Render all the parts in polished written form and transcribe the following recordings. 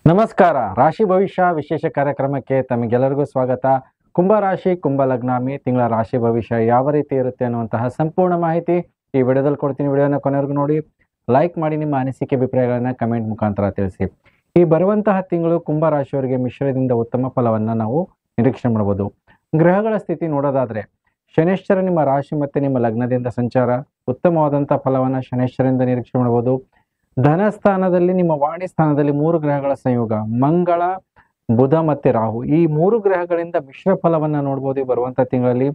ನಮಸ್ಕಾರ. ರಾಶಿ ಭವಿಷ್ಯ ವಿಶೇಷ ಕಾರ್ಯಕ್ರಮಕ್ಕೆ ತಮಗೆಲ್ಲರಿಗೂ ಸ್ವಾಗತ. ಕುಂಭ ರಾಶಿ, ಕುಂಭ ಲಗ್ನ, ಮೇ ತಿಂಗಳ ರಾಶಿ ಭವಿಷ್ಯ ಯಾವ ರೀತಿ ಇರುತ್ತೆ ಅನ್ನುವಂತಹ ಸಂಪೂರ್ಣ ಮಾಹಿತಿ ಈ ವಿಡಿಯೋದಲ್ಲಿ ಕೊಡ್ತೀನಿ. ವಿಡಿಯೋನ ಕೊನೆವರೆಗೂ ನೋಡಿ, ಲೈಕ್ ಮಾಡಿ, ನಿಮ್ಮ ಅನಿಸಿಕೆ ಅಭಿಪ್ರಾಯಗಳನ್ನ ಕಮೆಂಟ್ ಮುಖಾಂತರ ತಿಳಿಸಿ. ಈ ಬರುವಂತಹ ತಿಂಗಳು ಕುಂಭ ರಾಶಿಯವರಿಗೆ ಮಿಶ್ರದಿಂದ ಉತ್ತಮ ಫಲವನ್ನ ನಾವು ನಿರೀಕ್ಷೆ ಮಾಡಬಹುದು. ಗ್ರಹಗಳ ಸ್ಥಿತಿ ನೋಡೋದಾದ್ರೆ, ಶನೇಶ್ವರ ನಿಮ್ಮ ರಾಶಿ ಮತ್ತೆ ನಿಮ್ಮ ಲಗ್ನದಿಂದ ಸಂಚಾರ, ಉತ್ತಮವಾದಂತಹ ಫಲವನ್ನ ಶನೇಶ್ವರದಿಂದ ನಿರೀಕ್ಷೆ ಮಾಡಬಹುದು. ಧನಸ್ಥಾನದಲ್ಲಿ ನಿಮ್ಮ ವಾಣಿ ಸ್ಥಾನದಲ್ಲಿ 3 ಗ್ರಹಗಳ ಸಂಯೋಗ, ಮಂಗಳ, ಬುಧ ಮತ್ತೆ ರಾಹು, ಈ 3 ಗ್ರಹಗಳಿಂದ ಮಿಶ್ರ ಫಲವನ್ನ ನೋಡಬಹುದು ಬರುವಂತ ತಿಂಗಳಲ್ಲಿ.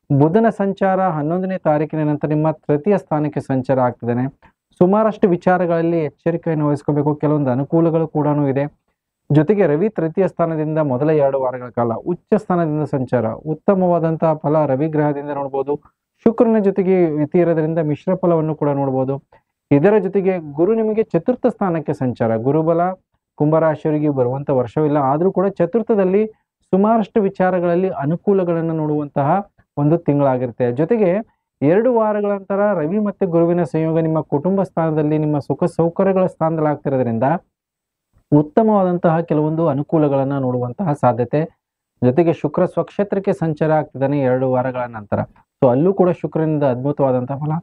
ಬುಧನ ಸಂಚಾರ 11ನೇ ತಾರೀಕಿನ ನಂತರ ನಿಮ್ಮ ತೃತೀಯ ಸ್ಥಾನಕ್ಕೆ ಸಂಚಾರ ಆಗ್ತಿದ್ದಾನೆ. ಸುಮಾರಷ್ಟು ವಿಚಾರಗಳಲ್ಲಿ ಎಚ್ಚರಿಕೆಯನ್ನು ವಹಿಸ್ಕೋಬೇಕು. ಕೆಲವೊಂದು ಅನುಕೂಲಗಳು ಕೂಡ ಇದೆ. ಜೊತೆಗೆ ರವಿ ತೃತೀಯ ಸ್ಥಾನದಿಂದ ಮೊದಲ 2 ವಾರಗಳ ಕಾಲ ಉಚ್ಚ ಸ್ಥಾನದಿಂದ ಸಂಚಾರ, ಉತ್ತಮವಾದಂತಹ ಫಲ ರವಿ ಗ್ರಹದಿಂದ ನೋಡಬಹುದು. ಶುಕ್ರನ ಜೊತೆಗೆ ಯುತಿ ಇರೋದ್ರಿಂದ ಮಿಶ್ರ ಫಲವನ್ನು ಕೂಡ ನೋಡಬಹುದು. ಇದರ ಜೊತೆಗೆ ಗುರು ನಿಮಗೆ ಚತುರ್ಥ ಸ್ಥಾನಕ್ಕೆ ಸಂಚಾರ, ಗುರುಬಲ ಕುಂಭರಾಶಿಯವರಿಗೆ ಬರುವಂತ ವರ್ಷವಿಲ್ಲ, ಆದ್ರೂ ಕೂಡ ಚತುರ್ಥದಲ್ಲಿ ಸುಮಾರಷ್ಟು ವಿಚಾರಗಳಲ್ಲಿ ಅನುಕೂಲಗಳನ್ನು ನೋಡುವಂತಹ ಒಂದು ತಿಂಗಳಾಗಿರುತ್ತೆ. ಜೊತೆಗೆ 2 ವಾರಗಳ ನಂತರ ರವಿ ಮತ್ತೆ ಗುರುವಿನ ಸಂಯೋಗ ನಿಮ್ಮ ಕುಟುಂಬ ಸ್ಥಾನದಲ್ಲಿ, ನಿಮ್ಮ ಸುಖ ಸೌಕರ್ಯಗಳ ಸ್ಥಾನದಲ್ಲಿ ಆಗ್ತಿರೋದ್ರಿಂದ ಉತ್ತಮವಾದಂತಹ ಕೆಲವೊಂದು ಅನುಕೂಲಗಳನ್ನ ನೋಡುವಂತಹ ಸಾಧ್ಯತೆ. ಜೊತೆಗೆ ಶುಕ್ರ ಸ್ವಕ್ಷೇತ್ರಕ್ಕೆ ಸಂಚಾರ ಆಗ್ತಿದ್ದಾನೆ 2 ವಾರಗಳ ನಂತರ. ಸೊ ಅಲ್ಲೂ ಕೂಡ ಶುಕ್ರನಿಂದ ಅದ್ಭುತವಾದಂತಹ ಫಲ.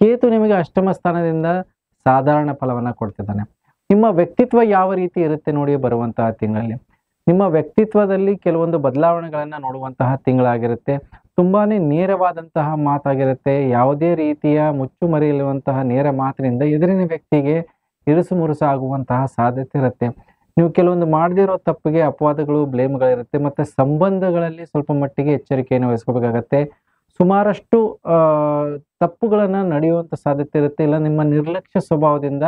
ಕೇತು ನಿಮಗೆ ಅಷ್ಟಮ ಸ್ಥಾನದಿಂದ ಸಾಧಾರಣ ಫಲವನ್ನ ಕೊಡ್ತಿದ್ದಾನೆ. ನಿಮ್ಮ ವ್ಯಕ್ತಿತ್ವ ಯಾವ ರೀತಿ ಇರುತ್ತೆ ನೋಡಿ ಬರುವಂತಹ ತಿಂಗಳಲ್ಲಿ. ನಿಮ್ಮ ವ್ಯಕ್ತಿತ್ವದಲ್ಲಿ ಕೆಲವೊಂದು ಬದಲಾವಣೆಗಳನ್ನ ನೋಡುವಂತಹ ತಿಂಗಳಾಗಿರುತ್ತೆ. ತುಂಬಾನೇ ನೇರವಾದಂತಹ ಮಾತಾಗಿರುತ್ತೆ. ಯಾವುದೇ ರೀತಿಯ ಮುಚ್ಚುಮರೆ ಇರುವಂತಹ ನೇರ ಮಾತಿನಿಂದ ಎದುರಿನ ವ್ಯಕ್ತಿಗೆ ಇರುಸು ಮುರುಸು ಆಗುವಂತಹ ಸಾಧ್ಯತೆ ಇರುತ್ತೆ. ನೀವು ಕೆಲವೊಂದು ಮಾಡದಿರೋ ತಪ್ಪಿಗೆ ಅಪವಾದಗಳು, ಬ್ಲೇಮ್ಗಳಿರುತ್ತೆ. ಮತ್ತೆ ಸಂಬಂಧಗಳಲ್ಲಿ ಸ್ವಲ್ಪ ಮಟ್ಟಿಗೆ ಎಚ್ಚರಿಕೆಯನ್ನು ವಹಿಸ್ಕೋಬೇಕಾಗತ್ತೆ. ಸುಮಾರಷ್ಟು ತಪ್ಪುಗಳನ್ನ ನಡೆಯುವಂತ ಸಾಧ್ಯತೆ ಇರುತ್ತೆ. ಇಲ್ಲ ನಿಮ್ಮ ನಿರ್ಲಕ್ಷ್ಯ ಸ್ವಭಾವದಿಂದ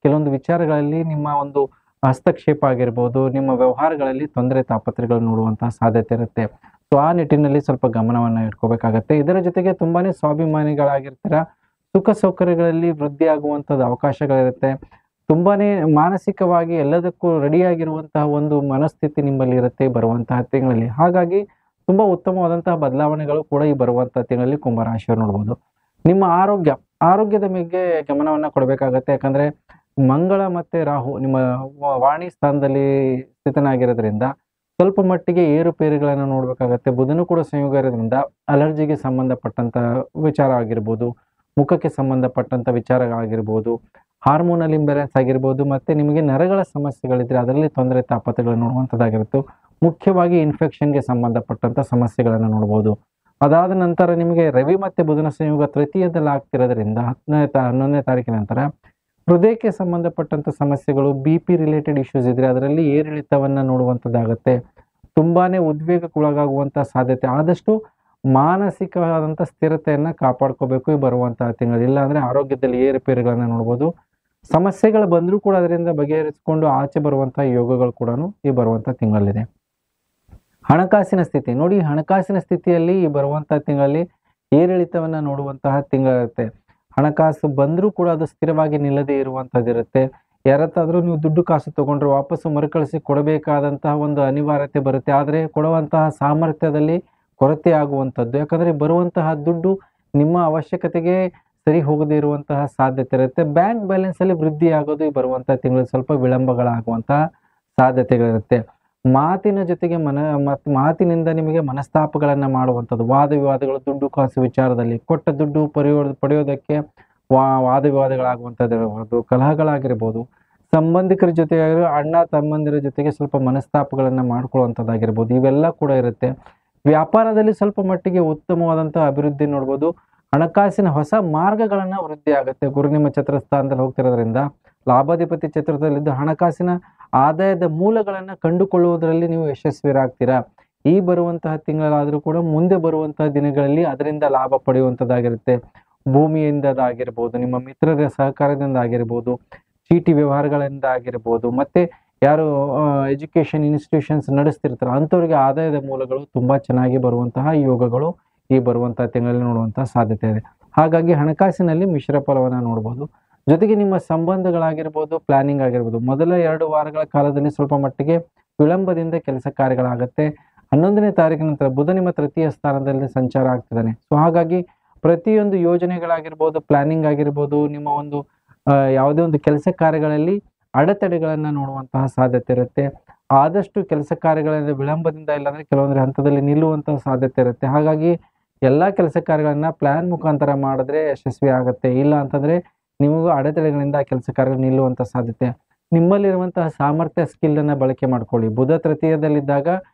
ಕೆಲವೊಂದು ವಿಚಾರಗಳಲ್ಲಿ ನಿಮ್ಮ ಒಂದು ಹಸ್ತಕ್ಷೇಪ ಆಗಿರ್ಬೋದು, ನಿಮ್ಮ ವ್ಯವಹಾರಗಳಲ್ಲಿ ತೊಂದರೆ ತಾಪತ್ರೆಗಳು ನೋಡುವಂತಹ ಸಾಧ್ಯತೆ ಇರುತ್ತೆ. ಸೊ ಆ ನಿಟ್ಟಿನಲ್ಲಿ ಸ್ವಲ್ಪ ಗಮನವನ್ನ ಇಟ್ಕೋಬೇಕಾಗತ್ತೆ. ಇದರ ಜೊತೆಗೆ ತುಂಬಾನೇ ಸ್ವಾಭಿಮಾನಿಗಳಾಗಿರ್ತೀರ. ಸುಖ ಸೌಕರ್ಯಗಳಲ್ಲಿ ವೃದ್ಧಿ ಆಗುವಂತದ್ದು ಅವಕಾಶಗಳಿರುತ್ತೆ. ತುಂಬಾನೇ ಮಾನಸಿಕವಾಗಿ ಎಲ್ಲದಕ್ಕೂ ರೆಡಿಯಾಗಿರುವಂತಹ ಒಂದು ಮನಸ್ಥಿತಿ ನಿಮ್ಮಲ್ಲಿ ಇರುತ್ತೆ ಬರುವಂತಹ ತಿಂಗಳಲ್ಲಿ. ಹಾಗಾಗಿ ತುಂಬಾ ಉತ್ತಮವಾದಂತಹ ಬದಲಾವಣೆಗಳು ಕೂಡ ಈ ಬರುವಂತಹ ತಿಂಗಳಲ್ಲಿ ಕುಂಭರಾಶಿಯವರು ನೋಡಬಹುದು. ನಿಮ್ಮ ಆರೋಗ್ಯದ ಮೇಲೆ ಗಮನವನ್ನ ಕೊಡಬೇಕಾಗತ್ತೆ. ಯಾಕಂದ್ರೆ ಮಂಗಳ ಮತ್ತೆ ರಾಹು ನಿಮ್ಮ ವಾಣಿ ಸ್ಥಾನದಲ್ಲಿ ಸ್ಥಿತನಾಗಿರೋದ್ರಿಂದ ಸ್ವಲ್ಪ ಮಟ್ಟಿಗೆ ಏರುಪೇರುಗಳನ್ನು ನೋಡ್ಬೇಕಾಗತ್ತೆ. ಬುಧನು ಕೂಡ ಸಂಯೋಗ ಇರೋದ್ರಿಂದ ಅಲರ್ಜಿಗೆ ಸಂಬಂಧಪಟ್ಟಂತ ವಿಚಾರ ಆಗಿರ್ಬೋದು, ಮುಖಕ್ಕೆ ಸಂಬಂಧಪಟ್ಟಂತ ವಿಚಾರ ಆಗಿರ್ಬೋದು, ಹಾರ್ಮೋನಲ್ ಇಂಬ್ಯಾಲೆನ್ಸ್ ಆಗಿರ್ಬೋದು, ಮತ್ತೆ ನಿಮಗೆ ನರಗಳ ಸಮಸ್ಯೆಗಳಿದ್ರೆ ಅದರಲ್ಲಿ ತೊಂದರೆ ತಾಪತ್ರೆಗಳನ್ನು ನೋಡುವಂಥದ್ದಾಗಿರುತ್ತೆ. ಮುಖ್ಯವಾಗಿ ಇನ್ಫೆಕ್ಷನ್ಗೆ ಸಂಬಂಧಪಟ್ಟಂತ ಸಮಸ್ಯೆಗಳನ್ನು ನೋಡಬಹುದು. ಅದಾದ ನಂತರ ನಿಮಗೆ ರವಿ ಮತ್ತೆ ಬುಧನ ಸಂಯೋಗ ತೃತೀಯದಲ್ಲಿ ಆಗ್ತಿರೋದ್ರಿಂದ 11ನೇ ತಾರೀಕಿನ ನಂತರ ಹೃದಯಕ್ಕೆ ಸಂಬಂಧಪಟ್ಟಂತ ಸಮಸ್ಯೆಗಳು, BP ರಿಲೇಟೆಡ್ ಇಶ್ಯೂಸ್ ಇದ್ರೆ ಅದರಲ್ಲಿ ಏರಿಳಿತವನ್ನ ನೋಡುವಂಥದ್ದಾಗತ್ತೆ. ತುಂಬಾನೇ ಉದ್ವೇಗಕ್ಕೊಳಗಾಗುವಂತಹ ಸಾಧ್ಯತೆ. ಆದಷ್ಟು ಮಾನಸಿಕವಾದಂತಹ ಸ್ಥಿರತೆಯನ್ನ ಕಾಪಾಡ್ಕೋಬೇಕು ಈ ಬರುವಂತಹ ತಿಂಗಳು. ಇಲ್ಲ ಅಂದ್ರೆ ಆರೋಗ್ಯದಲ್ಲಿ ಏರುಪೇರುಗಳನ್ನ ನೋಡ್ಬೋದು. ಸಮಸ್ಯೆಗಳು ಬಂದ್ರೂ ಕೂಡ ಅದರಿಂದ ಬಗೆಹರಿಸಿಕೊಂಡು ಆಚೆ ಬರುವಂತಹ ಯೋಗಗಳು ಕೂಡ ಈ ಬರುವಂತಹ ತಿಂಗಳಲ್ಲಿದೆ. ಹಣಕಾಸಿನ ಸ್ಥಿತಿ ನೋಡಿ, ಹಣಕಾಸಿನ ಸ್ಥಿತಿಯಲ್ಲಿ ಈ ಬರುವಂತಹ ತಿಂಗಳಲ್ಲಿ ಏರಿಳಿತವನ್ನ ನೋಡುವಂತಹ ತಿಂಗಳಿರುತ್ತೆ. ಹಣಕಾಸು ಬಂದ್ರೂ ಕೂಡ ಅದು ಸ್ಥಿರವಾಗಿ ನಿಲ್ಲದೆ ಇರುವಂತದ್ದಿರುತ್ತೆ. ಯಾರತ್ತಾದ್ರೂ ನೀವು ದುಡ್ಡು ಕಾಸು ತಗೊಂಡ್ರೆ ವಾಪಸ್ಸು ಮರುಕಳಿಸಿ ಕೊಡಬೇಕಾದಂತಹ ಒಂದು ಅನಿವಾರ್ಯತೆ ಬರುತ್ತೆ. ಆದ್ರೆ ಕೊಡುವಂತಹ ಸಾಮರ್ಥ್ಯದಲ್ಲಿ ಕೊರತೆ ಆಗುವಂಥದ್ದು. ಯಾಕಂದ್ರೆ ಬರುವಂತಹ ದುಡ್ಡು ನಿಮ್ಮ ಅವಶ್ಯಕತೆಗೆ ಸರಿ ಹೋಗದೇ ಇರುವಂತಹ ಸಾಧ್ಯತೆ ಇರುತ್ತೆ. ಬ್ಯಾಂಕ್ ಬ್ಯಾಲೆನ್ಸ್ ಅಲ್ಲಿ ವೃದ್ಧಿ ಆಗೋದು ಈ ಬರುವಂತಹ ತಿಂಗಳು ಸ್ವಲ್ಪ ವಿಳಂಬಗಳಾಗುವಂತಹ ಸಾಧ್ಯತೆಗಳಿರುತ್ತೆ. ಮಾತಿನ ಜೊತೆಗೆ ಮಾತಿನಿಂದ ನಿಮಗೆ ಮನಸ್ತಾಪಗಳನ್ನ ಮಾಡುವಂಥದ್ದು, ವಾದ ವಿವಾದಗಳು, ದುಡ್ಡು ಕಾಸು ವಿಚಾರದಲ್ಲಿ ಕೊಟ್ಟ ದುಡ್ಡು ಪಡೆಯೋದಕ್ಕೆ ವಾದ ವಿವಾದಗಳಾಗುವಂಥದ್ದು ಇರಬಹುದು, ಕಲಹಗಳಾಗಿರ್ಬೋದು. ಸಂಬಂಧಿಕರ ಜೊತೆ ಅಣ್ಣ ತಮ್ಮಂದಿರ ಜೊತೆಗೆ ಸ್ವಲ್ಪ ಮನಸ್ತಾಪಗಳನ್ನ ಮಾಡ್ಕೊಳ್ಳುವಂಥದ್ದಾಗಿರ್ಬೋದು. ಇವೆಲ್ಲ ಕೂಡ ಇರುತ್ತೆ. ವ್ಯಾಪಾರದಲ್ಲಿ ಸ್ವಲ್ಪ ಮಟ್ಟಿಗೆ ಉತ್ತಮವಾದಂತಹ ಅಭಿವೃದ್ಧಿ ನೋಡ್ಬೋದು. ಹಣಕಾಸಿನ ಹೊಸ ಮಾರ್ಗಗಳನ್ನ ವೃದ್ಧಿ ಆಗುತ್ತೆ. ಗುರು ನಿಮ್ಮ ಚತುರಸ್ಥಾನದಲ್ಲಿ ಹೋಗ್ತಿರೋದ್ರಿಂದ ಲಾಭಾಧಿಪತಿ ಚತುರ್ಥದಲ್ಲಿದ್ದು ಹಣಕಾಸಿನ ಆದಾಯದ ಮೂಲಗಳನ್ನ ಕಂಡುಕೊಳ್ಳುವುದರಲ್ಲಿ ನೀವು ಯಶಸ್ವಿರಾಗ್ತೀರಾ. ಈ ಬರುವಂತಹ ತಿಂಗಳಾದ್ರೂ ಕೂಡ ಮುಂದೆ ಬರುವಂತಹ ದಿನಗಳಲ್ಲಿ ಅದರಿಂದ ಲಾಭ ಪಡೆಯುವಂಥದ್ದಾಗಿರುತ್ತೆ. ಭೂಮಿಯಿಂದ ಆಗಿರ್ಬೋದು, ನಿಮ್ಮ ಮಿತ್ರರ ಸಹಕಾರದಿಂದ ಆಗಿರ್ಬೋದು, ಚೀಟಿ ವ್ಯವಹಾರಗಳಿಂದ ಆಗಿರ್ಬೋದು, ಮತ್ತೆ ಯಾರು ಎಜುಕೇಶನ್ ಇನ್ಸ್ಟಿಟ್ಯೂಷನ್ಸ್ ನಡೆಸ್ತಿರ್ತಾರೋ ಅಂಥವ್ರಿಗೆ ಆದಾಯದ ಮೂಲಗಳು ತುಂಬಾ ಚೆನ್ನಾಗಿ ಬರುವಂತಹ ಯೋಗಗಳು ಈ ಬರುವಂತಹ ತಿಂಗಳಲ್ಲಿ ನೋಡುವಂತಹ ಸಾಧ್ಯತೆ ಇದೆ. ಹಾಗಾಗಿ ಹಣಕಾಸಿನಲ್ಲಿ ಮಿಶ್ರ ಫಲವನ್ನ ನೋಡಬಹುದು. ಜೊತೆಗೆ ನಿಮ್ಮ ಸಂಬಂಧಗಳಾಗಿರ್ಬೋದು, ಪ್ಲಾನಿಂಗ್ ಆಗಿರ್ಬೋದು, ಮೊದಲ 2 ವಾರಗಳ ಕಾಲದಲ್ಲಿ ಸ್ವಲ್ಪ ಮಟ್ಟಿಗೆ ವಿಳಂಬದಿಂದ ಕೆಲಸ ಕಾರ್ಯಗಳಾಗತ್ತೆ. 11ನೇ ತಾರೀಕಿನ ನಂತರ ಬುಧ ನಿಮ್ಮ ತೃತೀಯ ಸ್ಥಾನದಲ್ಲಿ ಸಂಚಾರ ಆಗ್ತಿದ್ದಾನೆ. ಸೊ ಹಾಗಾಗಿ ಪ್ರತಿಯೊಂದು ಯೋಜನೆಗಳಾಗಿರ್ಬೋದು, ಪ್ಲಾನಿಂಗ್ ಆಗಿರ್ಬೋದು, ನಿಮ್ಮ ಒಂದು ಯಾವುದೇ ಒಂದು ಕೆಲಸ ಕಾರ್ಯಗಳಲ್ಲಿ ಅಡೆತಡೆಗಳನ್ನ ನೋಡುವಂತಹ ಸಾಧ್ಯತೆ ಇರುತ್ತೆ. ಆದಷ್ಟು ಕೆಲಸ ಕಾರ್ಯಗಳಲ್ಲಿ ವಿಳಂಬದಿಂದ ಇಲ್ಲಾಂದ್ರೆ ಕೆಲವೊಂದು ಹಂತದಲ್ಲಿ ನಿಲ್ಲುವಂತಹ ಸಾಧ್ಯತೆ ಇರುತ್ತೆ. ಹಾಗಾಗಿ ಎಲ್ಲಾ ಕೆಲಸ ಕಾರ್ಯಗಳನ್ನ ಪ್ಲಾನ್ ಮುಖಾಂತರ ಮಾಡಿದ್ರೆ ಯಶಸ್ವಿ ಆಗುತ್ತೆ. ಇಲ್ಲ ಅಂತಂದ್ರೆ ನಿಮಗೂ ಅಡೆತಡೆಗಳಿಂದ ಆ ಕೆಲಸ ಕಾರ್ಯಗಳು ನಿಲ್ಲುವಂತ ಸಾಧ್ಯತೆ. ನಿಮ್ಮಲ್ಲಿರುವಂತಹ ಸಾಮರ್ಥ್ಯ ಸ್ಕಿಲ್ ಅನ್ನ ಬಳಕೆ ಮಾಡ್ಕೊಳ್ಳಿ. ಬುಧ ತೃತೀಯದಲ್ಲಿದ್ದಾಗ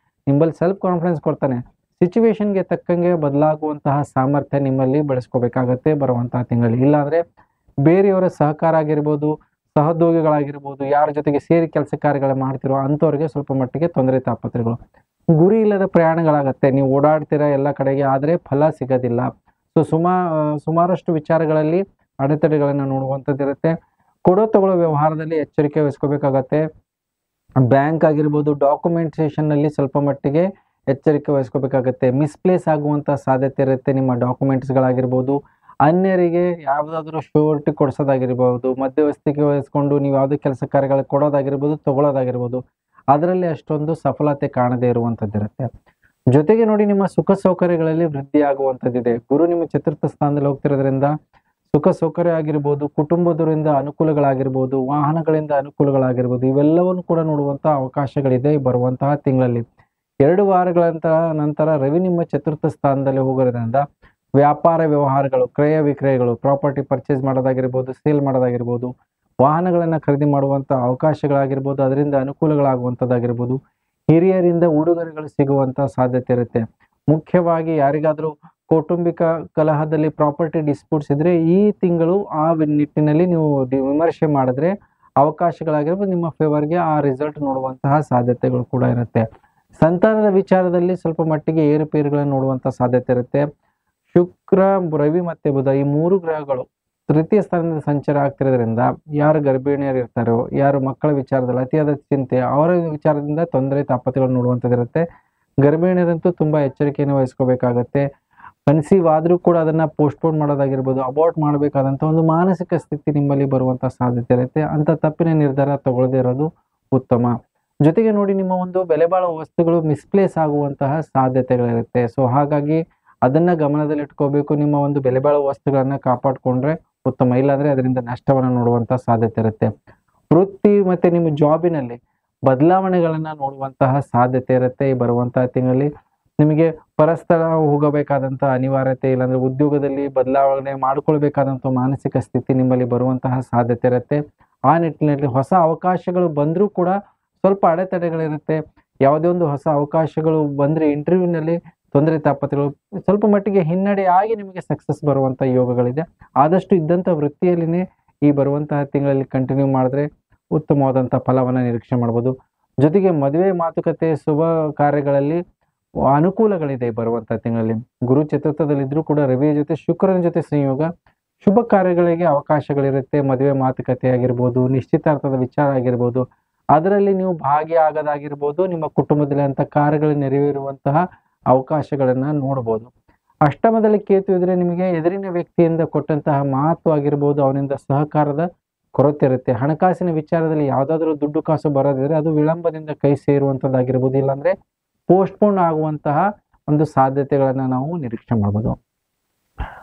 ನಿಮ್ಮಲ್ಲಿ ಸೆಲ್ಫ್ ಕಾನ್ಫಿಡೆನ್ಸ್ ಕೊಡ್ತಾನೆ. ಸಿಚುವೇಶನ್ಗೆ ತಕ್ಕಂಗೆ ಬದಲಾಗುವಂತಹ ಸಾಮರ್ಥ್ಯ ನಿಮ್ಮಲ್ಲಿ ಬೆಳೆಸ್ಕೋಬೇಕಾಗತ್ತೆ ಬರುವಂತಹ ತಿಂಗಳಲ್ಲಿ. ಇಲ್ಲಾಂದ್ರೆ ಬೇರೆಯವರ ಸಹಕಾರ ಆಗಿರ್ಬೋದು, ಸಹೋದ್ಯೋಗಿಗಳಾಗಿರ್ಬೋದು, ಯಾರ ಜೊತೆಗೆ ಸೇರಿ ಕೆಲಸ ಕಾರ್ಯಗಳು ಮಾಡ್ತಿರೋ ಅಂಥವ್ರಿಗೆ ಸ್ವಲ್ಪ ಮಟ್ಟಿಗೆ ತೊಂದರೆ ತಾಪತ್ರೆಗಳು. ಗುರಿ ಇಲ್ಲದ ಪ್ರಯಾಣಗಳಾಗತ್ತೆ. ನೀವು ಓಡಾಡ್ತೀರಾ ಎಲ್ಲ ಕಡೆಗೆ, ಆದರೆ ಫಲ ಸಿಗೋದಿಲ್ಲ. ಸೊ ಸುಮಾರಷ್ಟು ವಿಚಾರಗಳಲ್ಲಿ ಅಡೆತಡೆಗಳನ್ನ ನೋಡುವಂಥದ್ದಿರುತ್ತೆ. ಕೊಡೋ ತಗೊಳ್ಳೋ ವ್ಯವಹಾರದಲ್ಲಿ ಎಚ್ಚರಿಕೆ ವಹಿಸ್ಕೋಬೇಕಾಗತ್ತೆ. ಬ್ಯಾಂಕ್ ಆಗಿರ್ಬೋದು, ಡಾಕ್ಯುಮೆಂಟೇಶನ್ ನಲ್ಲಿ ಸ್ವಲ್ಪ ಮಟ್ಟಿಗೆ ಎಚ್ಚರಿಕೆ ವಹಿಸ್ಕೋಬೇಕಾಗತ್ತೆ. ಮಿಸ್ಪ್ಲೇಸ್ ಆಗುವಂತ ಸಾಧ್ಯತೆ ಇರುತ್ತೆ. ನಿಮ್ಮ ಡಾಕ್ಯುಮೆಂಟ್ಸ್ಗಳಾಗಿರ್ಬೋದು, ಅನ್ಯರಿಗೆ ಯಾವುದಾದ್ರೂ ಶ್ಯೂರಿಟಿ ಕೊಡಿಸೋದಾಗಿರ್ಬೋದು, ಮಧ್ಯವಸ್ಥಿಕೆ ವಹಿಸ್ಕೊಂಡು ನೀವು ಯಾವುದೇ ಕೆಲಸ ಕಾರ್ಯಗಳು ಕೊಡೋದಾಗಿರ್ಬೋದು, ತಗೊಳ್ಳೋದಾಗಿರ್ಬೋದು, ಅದರಲ್ಲಿ ಅಷ್ಟೊಂದು ಸಫಲತೆ ಕಾಣದೇ ಇರುವಂಥದ್ದಿರುತ್ತೆ. ಜೊತೆಗೆ ನೋಡಿ, ನಿಮ್ಮ ಸುಖ ಸೌಕರ್ಯಗಳಲ್ಲಿ ವೃದ್ಧಿ ಆಗುವಂಥದ್ದಿದೆ. ಗುರು ನಿಮ್ಮ ಚತುರ್ಥ ಸ್ಥಾನದಲ್ಲಿ ಹೋಗ್ತಿರೋದ್ರಿಂದ ಸುಖ ಸೌಕರ್ಯ ಆಗಿರ್ಬೋದು, ಕುಟುಂಬದವರಿಂದ ಅನುಕೂಲಗಳಾಗಿರ್ಬೋದು, ವಾಹನಗಳಿಂದ ಅನುಕೂಲಗಳಾಗಿರ್ಬೋದು, ಇವೆಲ್ಲವನ್ನು ಕೂಡ ನೋಡುವಂತ ಅವಕಾಶಗಳಿದೆ ಬರುವಂತಹ ತಿಂಗಳಲ್ಲಿ. 2 ವಾರಗಳ ನಂತರ ರವಿ ನಿಮ್ಮ ಚತುರ್ಥ ಸ್ಥಾನದಲ್ಲಿ ಹೋಗೋದ್ರಿಂದ ವ್ಯಾಪಾರ ವ್ಯವಹಾರಗಳು, ಕ್ರಯ ವಿಕ್ರಯಗಳು, ಪ್ರಾಪರ್ಟಿ ಪರ್ಚೇಸ್ ಮಾಡೋದಾಗಿರ್ಬೋದು, ಸೇಲ್ ಮಾಡೋದಾಗಿರ್ಬೋದು, ವಾಹನಗಳನ್ನ ಖರೀದಿ ಮಾಡುವಂತ ಅವಕಾಶಗಳಾಗಿರ್ಬೋದು, ಅದರಿಂದ ಅನುಕೂಲಗಳಾಗುವಂಥದ್ದಾಗಿರ್ಬೋದು, ಹಿರಿಯರಿಂದ ಉಡುಗೊರೆಗಳು ಸಿಗುವಂತ ಸಾಧ್ಯತೆ ಇರುತ್ತೆ. ಮುಖ್ಯವಾಗಿ ಯಾರಿಗಾದ್ರೂ ಕೌಟುಂಬಿಕ ಕಲಹದಲ್ಲಿ ಪ್ರಾಪರ್ಟಿ ಡಿಸ್ಪ್ಯೂಟ್ಸ್ ಇದ್ರೆ ಈ ತಿಂಗಳು ಆ ನಿಟ್ಟಿನಲ್ಲಿ ನೀವು ವಿಮರ್ಶೆ ಮಾಡಿದ್ರೆ ಅವಕಾಶಗಳಾಗಿರ್ಬೋದು ನಿಮ್ಮ ಫೇವರ್ಗೆ ಆ ರಿಸಲ್ಟ್ ನೋಡುವಂತಹ ಸಾಧ್ಯತೆಗಳು ಕೂಡ ಇರುತ್ತೆ. ಸಂತಾನದ ವಿಚಾರದಲ್ಲಿ ಸ್ವಲ್ಪ ಮಟ್ಟಿಗೆ ಏರುಪೇರುಗಳನ್ನು ನೋಡುವಂತ ಸಾಧ್ಯತೆ ಇರುತ್ತೆ. ಶುಕ್ರ, ರವಿ ಮತ್ತೆ ಬುಧ ಈ 3 ಗ್ರಹಗಳು ತೃತೀಯ ಸ್ಥಾನದಿಂದ ಸಂಚಾರ ಆಗ್ತಿರೋದ್ರಿಂದ ಯಾರು ಗರ್ಭಿಣಿಯರು ಇರ್ತಾರೋ, ಯಾರು ಮಕ್ಕಳ ವಿಚಾರದಲ್ಲಿ ಅತಿಯಾದ ಚಿಂತೆ, ಅವರ ವಿಚಾರದಿಂದ ತೊಂದರೆ ತಾಪತ್ರೆಗಳು ನೋಡುವಂಥದ್ದಿರುತ್ತೆ. ಗರ್ಭಿಣಿಯರಂತೂ ತುಂಬಾ ಎಚ್ಚರಿಕೆಯನ್ನು ವಹಿಸ್ಕೋಬೇಕಾಗತ್ತೆ. ಕನ್ಸೀವ್ ಆದ್ರೂ ಕೂಡ ಅದನ್ನ ಪೋಸ್ಟ್ಪೋನ್ ಮಾಡೋದಾಗಿರ್ಬೋದು, ಅಬಾರ್ಟ್ ಮಾಡಬೇಕಾದಂತ ಒಂದು ಮಾನಸಿಕ ಸ್ಥಿತಿ ನಿಮ್ಮಲ್ಲಿ ಬರುವಂತ ಸಾಧ್ಯತೆ ಇರುತ್ತೆ. ಅಂತ ತಪ್ಪಿನ ನಿರ್ಧಾರ ತಗೊಳ್ಳದೇ ಇರೋದು ಉತ್ತಮ. ಜೊತೆಗೆ ನೋಡಿ, ನಿಮ್ಮ ಒಂದು ಬೆಲೆ ಬಾಳುವ ವಸ್ತುಗಳು ಮಿಸ್ಪ್ಲೇಸ್ ಆಗುವಂತಹ ಸಾಧ್ಯತೆಗಳಿರುತ್ತೆ. ಸೊ ಹಾಗಾಗಿ ಅದನ್ನ ಗಮನದಲ್ಲಿ ಇಟ್ಕೋಬೇಕು. ನಿಮ್ಮ ಒಂದು ಬೆಲೆ ಬಾಳುವ ವಸ್ತುಗಳನ್ನ ಕಾಪಾಡ್ಕೊಂಡ್ರೆ ಉತ್ತಮ. ಇಲ್ಲಾಂದ್ರೆ ಅದರಿಂದ ನಷ್ಟವನ್ನ ನೋಡುವಂತ ಸಾಧ್ಯತೆ ಇರುತ್ತೆ. ವೃತ್ತಿ ಮತ್ತೆ ನಿಮ್ಮ ಜಾಬಿನಲ್ಲಿ ಬದಲಾವಣೆಗಳನ್ನ ನೋಡುವಂತಹ ಸಾಧ್ಯತೆ ಇರುತ್ತೆ ಈ ಬರುವಂತಹ ತಿಂಗಳಲ್ಲಿ. ನಿಮಗೆ ಪರಸ್ಥಳ ಹೋಗಬೇಕಾದಂತಹ ಅನಿವಾರ್ಯತೆ, ಇಲ್ಲಾಂದ್ರೆ ಉದ್ಯೋಗದಲ್ಲಿ ಬದಲಾವಣೆ ಮಾಡ್ಕೊಳ್ಬೇಕಾದಂತ ಮಾನಸಿಕ ಸ್ಥಿತಿ ನಿಮ್ಮಲ್ಲಿ ಬರುವಂತಹ ಸಾಧ್ಯತೆ ಇರುತ್ತೆ. ಆ ನಿಟ್ಟಿನಲ್ಲಿ ಹೊಸ ಅವಕಾಶಗಳು ಬಂದ್ರೂ ಕೂಡ ಸ್ವಲ್ಪ ಅಡೆತಡೆಗಳಿರುತ್ತೆ. ಯಾವುದೇ ಒಂದು ಹೊಸ ಅವಕಾಶಗಳು ಬಂದ್ರೆ ಇಂಟರ್ವ್ಯೂನಲ್ಲಿ ತೊಂದರೆ ತಾಪತ್ರೆಗಳು ಸ್ವಲ್ಪ ಮಟ್ಟಿಗೆ ಹಿನ್ನಡೆ ಆಗಿ ನಿಮಗೆ ಸಕ್ಸಸ್ ಬರುವಂತ ಯೋಗಗಳಿದೆ. ಆದಷ್ಟು ಇದ್ದಂತ ವೃತ್ತಿಯಲ್ಲಿನೇ ಈ ಬರುವಂತಹ ತಿಂಗಳಲ್ಲಿ ಕಂಟಿನ್ಯೂ ಮಾಡಿದ್ರೆ ಉತ್ತಮವಾದಂತ ಫಲವನ್ನ ನಿರೀಕ್ಷೆ ಮಾಡ್ಬೋದು. ಜೊತೆಗೆ ಮದುವೆ, ಮಾತುಕತೆ, ಶುಭ ಕಾರ್ಯಗಳಲ್ಲಿ ಅನುಕೂಲಗಳಿದೆ ಬರುವಂತಹ ತಿಂಗಳಲ್ಲಿ. ಗುರು ಚತುರ್ಥದಲ್ಲಿದ್ರೂ ಕೂಡ ರವಿಯ ಜೊತೆ ಶುಕ್ರನ ಜೊತೆ ಸಂಯೋಗ ಶುಭ ಕಾರ್ಯಗಳಿಗೆ ಅವಕಾಶಗಳಿರುತ್ತೆ. ಮದುವೆ ಮಾತುಕತೆ ಆಗಿರ್ಬೋದು, ನಿಶ್ಚಿತಾರ್ಥದ ವಿಚಾರ ಆಗಿರ್ಬೋದು, ಅದರಲ್ಲಿ ನೀವು ಭಾಗಿಯಾಗದಾಗಿರ್ಬೋದು, ನಿಮ್ಮ ಕುಟುಂಬದಲ್ಲಿ ಅಂತ ಕಾರ್ಯಗಳು ನೆರವೇರುವಂತಹ ಅವಕಾಶಗಳನ್ನ ನೋಡಬಹುದು. ಅಷ್ಟಮದಲ್ಲಿ ಕೇತು ಇದ್ರೆ ನಿಮಗೆ ಎದುರಿನ ವ್ಯಕ್ತಿಯಿಂದ ಕೊಟ್ಟಂತಹ ಮಾತು ಆಗಿರ್ಬೋದು, ಅವನಿಂದ ಸಹಕಾರದ ಕೊರತೆ ಇರುತ್ತೆ. ಹಣಕಾಸಿನ ವಿಚಾರದಲ್ಲಿ ಯಾವ್ದಾದ್ರು ದುಡ್ಡು ಕಾಸು ಬರೋದಿದ್ರೆ ಅದು ವಿಳಂಬದಿಂದ ಕೈ ಸೇರುವಂತದ್ದಾಗಿರ್ಬೋದು, ಇಲ್ಲಾಂದ್ರೆ ಪೋಸ್ಟ್ಪೋನ್ ಆಗುವಂತಹ ಒಂದು ಸಾಧ್ಯತೆಗಳನ್ನ ನಾವು ನಿರೀಕ್ಷೆ ಮಾಡ್ಬೋದು.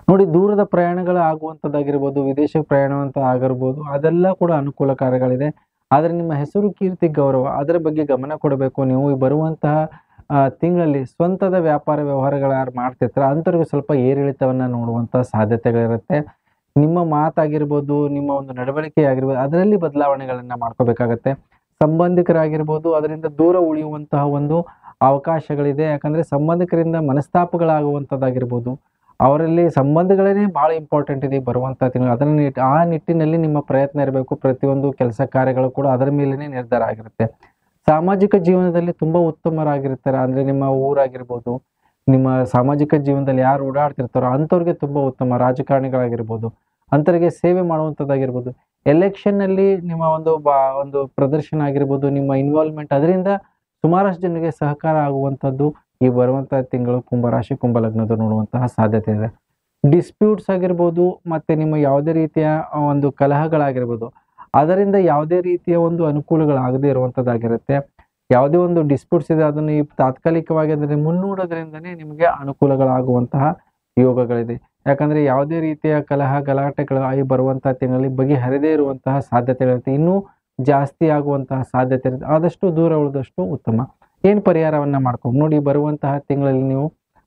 ನೋಡಿ, ದೂರದ ಪ್ರಯಾಣಗಳು ಆಗುವಂತದ್ದಾಗಿರ್ಬೋದು, ವಿದೇಶಕ್ಕೆ ಪ್ರಯಾಣವಂತ ಆಗಿರ್ಬೋದು, ಅದೆಲ್ಲ ಕೂಡ ಅನುಕೂಲಕಾರಿಗಳಿದೆ. ಆದ್ರೆ ನಿಮ್ಮ ಹೆಸರು, ಕೀರ್ತಿ, ಗೌರವ ಅದರ ಬಗ್ಗೆ ಗಮನ ಕೊಡಬೇಕು. ನೀವು ಬರುವಂತಹ ತಿಂಗಳಲ್ಲಿ ಸ್ವಂತದ ವ್ಯಾಪಾರ ವ್ಯವಹಾರಗಳು ಯಾರು ಮಾಡ್ತಿರ್ತಾರೆ ಅಂಥವ್ರಿಗೆ ಸ್ವಲ್ಪ ಏರಿಳಿತವನ್ನ ನೋಡುವಂತಹ ಸಾಧ್ಯತೆಗಳಿರುತ್ತೆ. ನಿಮ್ಮ ಮಾತಾಗಿರ್ಬೋದು, ನಿಮ್ಮ ಒಂದು ನಡವಳಿಕೆ ಆಗಿರ್ಬೋದು, ಅದರಲ್ಲಿ ಬದಲಾವಣೆಗಳನ್ನ ಮಾಡ್ಕೋಬೇಕಾಗತ್ತೆ. ಸಂಬಂಧಿಕರಾಗಿರ್ಬೋದು, ಅದರಿಂದ ದೂರ ಉಳಿಯುವಂತಹ ಒಂದು ಅವಕಾಶಗಳಿದೆ. ಯಾಕಂದ್ರೆ ಸಂಬಂಧಿಕರಿಂದ ಮನಸ್ತಾಪಗಳಾಗುವಂಥದ್ದಾಗಿರ್ಬೋದು, ಅವರಲ್ಲಿ ಸಂಬಂಧಗಳೇ ಬಹಳ ಇಂಪಾರ್ಟೆಂಟ್ ಇದೆ ಬರುವಂತಹ ತಿಂಗಳು. ಅದನ್ನ ಆ ನಿಟ್ಟಿನಲ್ಲಿ ನಿಮ್ಮ ಪ್ರಯತ್ನ ಇರಬೇಕು. ಪ್ರತಿಯೊಂದು ಕೆಲಸ ಕಾರ್ಯಗಳು ಕೂಡ ಅದರ ಮೇಲೇನೆ ನಿರ್ಧಾರ ಆಗಿರುತ್ತೆ. ಸಾಮಾಜಿಕ ಜೀವನದಲ್ಲಿ ತುಂಬಾ ಉತ್ತಮರಾಗಿರ್ತಾರೆ. ಅಂದ್ರೆ ನಿಮ್ಮ ಊರಾಗಿರ್ಬೋದು, ನಿಮ್ಮ ಸಾಮಾಜಿಕ ಜೀವನದಲ್ಲಿ ಯಾರು ಓಡಾಡ್ತಿರ್ತಾರೋ ಅಂಥವ್ರಿಗೆ ತುಂಬಾ ಉತ್ತಮ. ರಾಜಕಾರಣಿಗಳಾಗಿರ್ಬೋದು, ಅಂಥವ್ರಿಗೆ ಸೇವೆ ಮಾಡುವಂಥದ್ದಾಗಿರ್ಬೋದು, ಎಲೆಕ್ಷನ್ ನಲ್ಲಿ ನಿಮ್ಮ ಒಂದು ಪ್ರದರ್ಶನ ಆಗಿರ್ಬೋದು, ನಿಮ್ಮ ಇನ್ವಾಲ್ವ್ಮೆಂಟ್, ಅದರಿಂದ ಸುಮಾರಷ್ಟು ಜನರಿಗೆ ಸಹಕಾರ ಆಗುವಂಥದ್ದು ಈ ಬರುವಂತಹ ತಿಂಗಳು ಕುಂಭರಾಶಿ, ಕುಂಭಲಗ್ನದ ನೋಡುವಂತಹ ಸಾಧ್ಯತೆ ಇದೆ. ಡಿಸ್ಪ್ಯೂಟ್ಸ್ ಆಗಿರ್ಬೋದು, ಮತ್ತೆ ನಿಮ್ಮ ಯಾವುದೇ ರೀತಿಯ ಒಂದು ಕಲಹಗಳಾಗಿರ್ಬೋದು, ಅದರಿಂದ ಯಾವುದೇ ರೀತಿಯ ಒಂದು ಅನುಕೂಲಗಳಾಗದೇ ಇರುವಂತದ್ದಾಗಿರುತ್ತೆ. ಯಾವುದೇ ಒಂದು ಡಿಸ್ಪ್ಯೂಟ್ಸ್ ಇದೆ ಅದನ್ನು ಈ ತಾತ್ಕಾಲಿಕವಾಗಿ ಅದನ್ನ ಮುನ್ನೂಡೋದ್ರಿಂದನೇ ನಿಮಗೆ ಅನುಕೂಲಗಳಾಗುವಂತಹ ಯೋಗಗಳಿದೆ. ಯಾಕಂದ್ರೆ ಯಾವುದೇ ರೀತಿಯ ಕಲಹ ಗಲಾಟೆಗಳು ಈ ಬರುವಂತಹ ತಿಂಗಳಲ್ಲಿ ಬಗೆಹರಿದೇ ಇರುವಂತಹ ಸಾಧ್ಯತೆಗಳಿರುತ್ತೆ. ಇನ್ನು ಜಾಸ್ತಿ ಆಗುವಂತಹ ಸಾಧ್ಯತೆ ಇರುತ್ತೆ. ಆದಷ್ಟು ದೂರ ಉಳಿದಷ್ಟು ಉತ್ತಮ. ಏನು ಪರಿಹಾರವನ್ನ ಮಾಡ್ಕೊಂಡು ನೋಡಿ, ಬರುವಂತಹ ತಿಂಗಳಲ್ಲಿ ನೀವು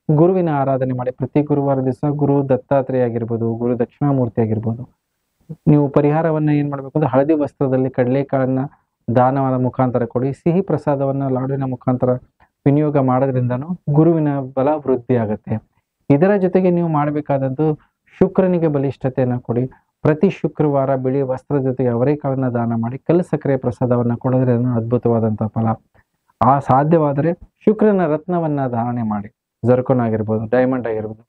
ಗುರುವಿನ ಆರಾಧನೆ ಮಾಡಿ. ಪ್ರತಿ ಗುರುವಾರ ದಿವಸ ಗುರು ದತ್ತಾತ್ರೇಯ ಆಗಿರ್ಬೋದು, ಗುರು ದಕ್ಷಿಣಾಮೂರ್ತಿ ಆಗಿರ್ಬೋದು, ನೀವು ಪರಿಹಾರವನ್ನ ಏನ್ ಮಾಡ್ಬೇಕು ಅಂದ್ರೆ ಹಳದಿ ವಸ್ತ್ರದಲ್ಲಿ ಕಡಲೆಕಾಳನ್ನ ದಾನವಾದ ಮುಖಾಂತರ ಕೊಡಿ. ಸಿಹಿ ಪ್ರಸಾದವನ್ನ ಲಾಡುವಿನ ಮುಖಾಂತರ ವಿನಿಯೋಗ ಮಾಡೋದ್ರಿಂದನೂ ಗುರುವಿನ ಬಲ ವೃದ್ಧಿ ಆಗುತ್ತೆ. ಇದರ ಜೊತೆಗೆ ನೀವು ಮಾಡಬೇಕಾದದ್ದು ಶುಕ್ರನಿಗೆ ಬಲಿಷ್ಠತೆಯನ್ನು ಕೊಡಿ. ಪ್ರತಿ ಶುಕ್ರವಾರ ಬಿಳಿ ವಸ್ತ್ರ ಜೊತೆಗೆ ಅವರೆಕಾಳನ್ನ ದಾನ ಮಾಡಿ ಕಲ್ಲು ಸಕ್ಕರೆ ಪ್ರಸಾದವನ್ನ ಕೊಡೋದ್ರಿಂದ ಅದ್ಭುತವಾದಂತಹ ಫಲ. ಆ ಸಾಧ್ಯವಾದರೆ ಶುಕ್ರನ ರತ್ನವನ್ನ ಧಾರಣೆ ಮಾಡಿ. ಜರ್ಕೋನ್ ಆಗಿರ್ಬೋದು, ಡೈಮಂಡ್ ಆಗಿರ್ಬೋದು,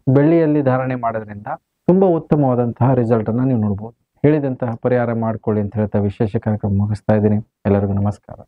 ಬೆಳ್ಳಿಯಲ್ಲಿ ಧಾರಣೆ ಮಾಡೋದ್ರಿಂದ ತುಂಬಾ ಉತ್ತಮವಾದಂತಹ ರಿಸಲ್ಟ್ ಅನ್ನ ನೀವು ನೋಡ್ಬೋದು. ಹೇಳಿದಂತಹ ಪರಿಹಾರ ಮಾಡ್ಕೊಳ್ಳಿ ಅಂತ ಹೇಳ್ತಾ ವಿಶೇಷ ಕಾರ್ಯಕ್ರಮ ಮುಗಿಸ್ತಾ ಇದ್ದೀನಿ. ಎಲ್ಲರಿಗೂ ನಮಸ್ಕಾರ.